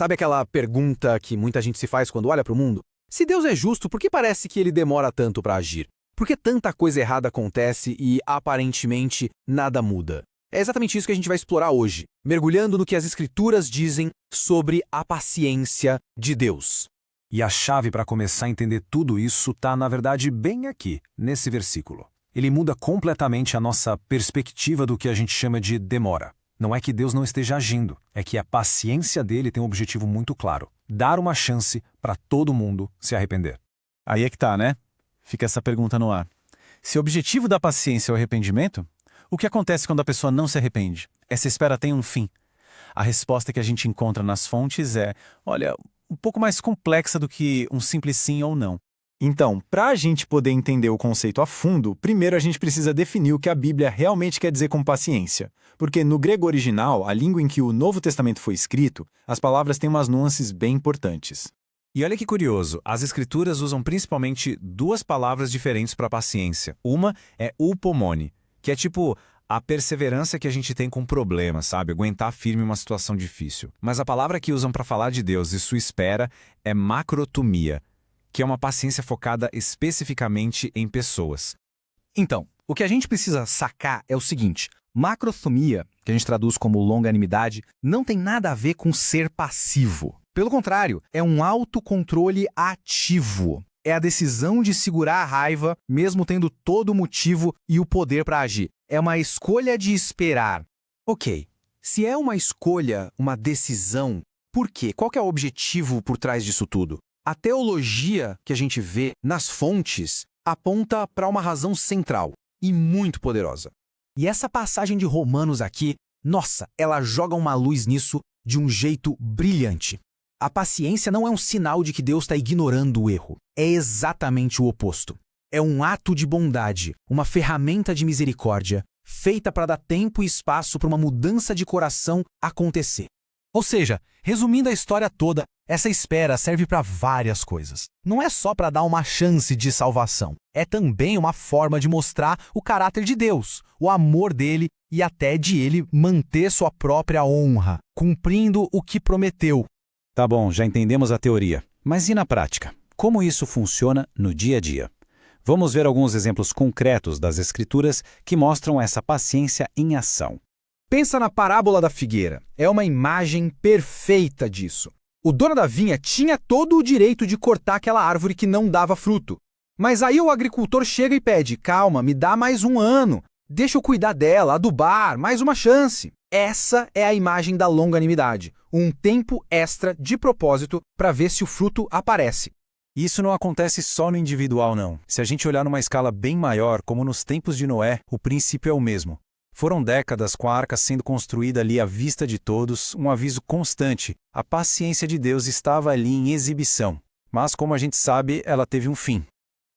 Sabe aquela pergunta que muita gente se faz quando olha para o mundo? Se Deus é justo, por que parece que ele demora tanto para agir? Por que tanta coisa errada acontece e, aparentemente, nada muda? É exatamente isso que a gente vai explorar hoje, mergulhando no que as Escrituras dizem sobre a paciência de Deus. E a chave para começar a entender tudo isso está, na verdade, bem aqui, nesse versículo. Ele muda completamente a nossa perspectiva do que a gente chama de demora. Não é que Deus não esteja agindo, é que a paciência dele tem um objetivo muito claro: dar uma chance para todo mundo se arrepender. Aí é que tá, né? Fica essa pergunta no ar. Se o objetivo da paciência é o arrependimento, o que acontece quando a pessoa não se arrepende? Essa espera tem um fim. A resposta que a gente encontra nas fontes é, olha, um pouco mais complexa do que um simples sim ou não. Então, para a gente poder entender o conceito a fundo, primeiro a gente precisa definir o que a Bíblia realmente quer dizer com paciência. Porque no grego original, a língua em que o Novo Testamento foi escrito, as palavras têm umas nuances bem importantes. E olha que curioso, as Escrituras usam principalmente duas palavras diferentes para paciência. Uma é upomone, que é tipo a perseverança que a gente tem com problemas, sabe? Aguentar firme uma situação difícil. Mas a palavra que usam para falar de Deus e sua espera é macrotomia, que é uma paciência focada especificamente em pessoas. Então, o que a gente precisa sacar é o seguinte: macrothumia, que a gente traduz como longanimidade, não tem nada a ver com ser passivo. Pelo contrário, é um autocontrole ativo. É a decisão de segurar a raiva, mesmo tendo todo o motivo e o poder para agir. É uma escolha de esperar. Ok, se é uma escolha, uma decisão, por quê? Qual que é o objetivo por trás disso tudo? A teologia que a gente vê nas fontes aponta para uma razão central e muito poderosa. E essa passagem de Romanos aqui, nossa, ela joga uma luz nisso de um jeito brilhante. A paciência não é um sinal de que Deus está ignorando o erro. É exatamente o oposto. É um ato de bondade, uma ferramenta de misericórdia, feita para dar tempo e espaço para uma mudança de coração acontecer. Ou seja, resumindo a história toda, essa espera serve para várias coisas. Não é só para dar uma chance de salvação. É também uma forma de mostrar o caráter de Deus, o amor dele e até de ele manter sua própria honra, cumprindo o que prometeu. Tá bom, já entendemos a teoria. Mas e na prática? Como isso funciona no dia a dia? Vamos ver alguns exemplos concretos das Escrituras que mostram essa paciência em ação. Pensa na parábola da figueira. É uma imagem perfeita disso. O dono da vinha tinha todo o direito de cortar aquela árvore que não dava fruto. Mas aí o agricultor chega e pede: calma, me dá mais um ano. Deixa eu cuidar dela, adubar, mais uma chance. Essa é a imagem da longanimidade. Um tempo extra de propósito para ver se o fruto aparece. Isso não acontece só no individual, não. Se a gente olhar numa escala bem maior, como nos tempos de Noé, o princípio é o mesmo. Foram décadas com a arca sendo construída ali à vista de todos, um aviso constante. A paciência de Deus estava ali em exibição. Mas, como a gente sabe, ela teve um fim.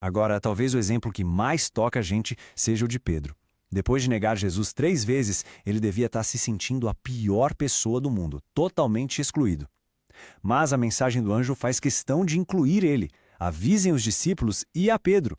Agora, talvez o exemplo que mais toca a gente seja o de Pedro. Depois de negar Jesus 3 vezes, ele devia estar se sentindo a pior pessoa do mundo, totalmente excluído. Mas a mensagem do anjo faz questão de incluir ele. Avisem os discípulos e a Pedro.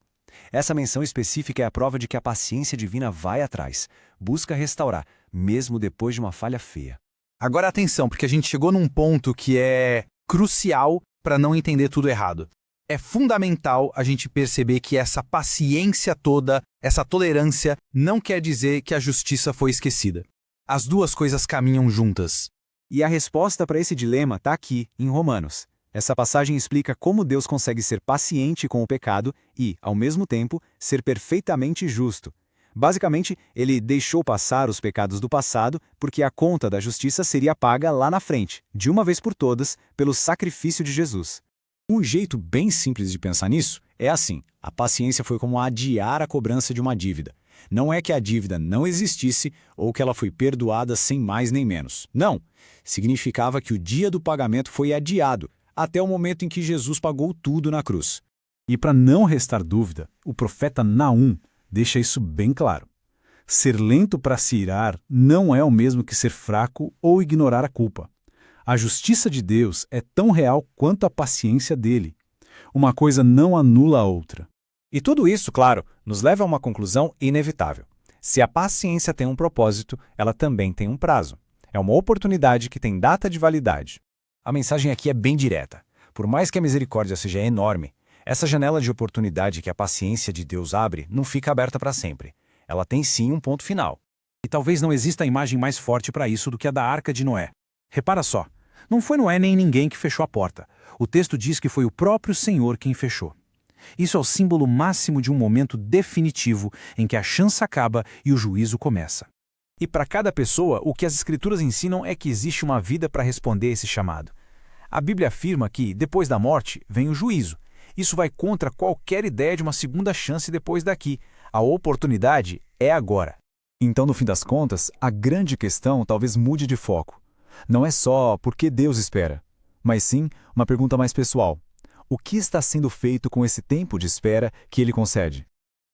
Essa menção específica é a prova de que a paciência divina vai atrás, busca restaurar, mesmo depois de uma falha feia. Agora atenção, porque a gente chegou num ponto que é crucial para não entender tudo errado. É fundamental a gente perceber que essa paciência toda, essa tolerância, não quer dizer que a justiça foi esquecida. As duas coisas caminham juntas. E a resposta para esse dilema está aqui, em Romanos. Essa passagem explica como Deus consegue ser paciente com o pecado e, ao mesmo tempo, ser perfeitamente justo. Basicamente, ele deixou passar os pecados do passado porque a conta da justiça seria paga lá na frente, de uma vez por todas, pelo sacrifício de Jesus. Um jeito bem simples de pensar nisso é assim: a paciência foi como adiar a cobrança de uma dívida. Não é que a dívida não existisse ou que ela foi perdoada sem mais nem menos. Não. Significava que o dia do pagamento foi adiado, até o momento em que Jesus pagou tudo na cruz. E para não restar dúvida, o profeta Naum deixa isso bem claro. Ser lento para se irar não é o mesmo que ser fraco ou ignorar a culpa. A justiça de Deus é tão real quanto a paciência dele. Uma coisa não anula a outra. E tudo isso, claro, nos leva a uma conclusão inevitável. Se a paciência tem um propósito, ela também tem um prazo. É uma oportunidade que tem data de validade. A mensagem aqui é bem direta. Por mais que a misericórdia seja enorme, essa janela de oportunidade que a paciência de Deus abre não fica aberta para sempre. Ela tem sim um ponto final. E talvez não exista imagem mais forte para isso do que a da Arca de Noé. Repara só, não foi Noé nem ninguém que fechou a porta. O texto diz que foi o próprio Senhor quem fechou. Isso é o símbolo máximo de um momento definitivo em que a chance acaba e o juízo começa. E para cada pessoa, o que as Escrituras ensinam é que existe uma vida para responder a esse chamado. A Bíblia afirma que, depois da morte, vem o juízo. Isso vai contra qualquer ideia de uma segunda chance depois daqui. A oportunidade é agora. Então, no fim das contas, a grande questão talvez mude de foco. Não é só por que Deus espera, mas sim uma pergunta mais pessoal. O que está sendo feito com esse tempo de espera que Ele concede?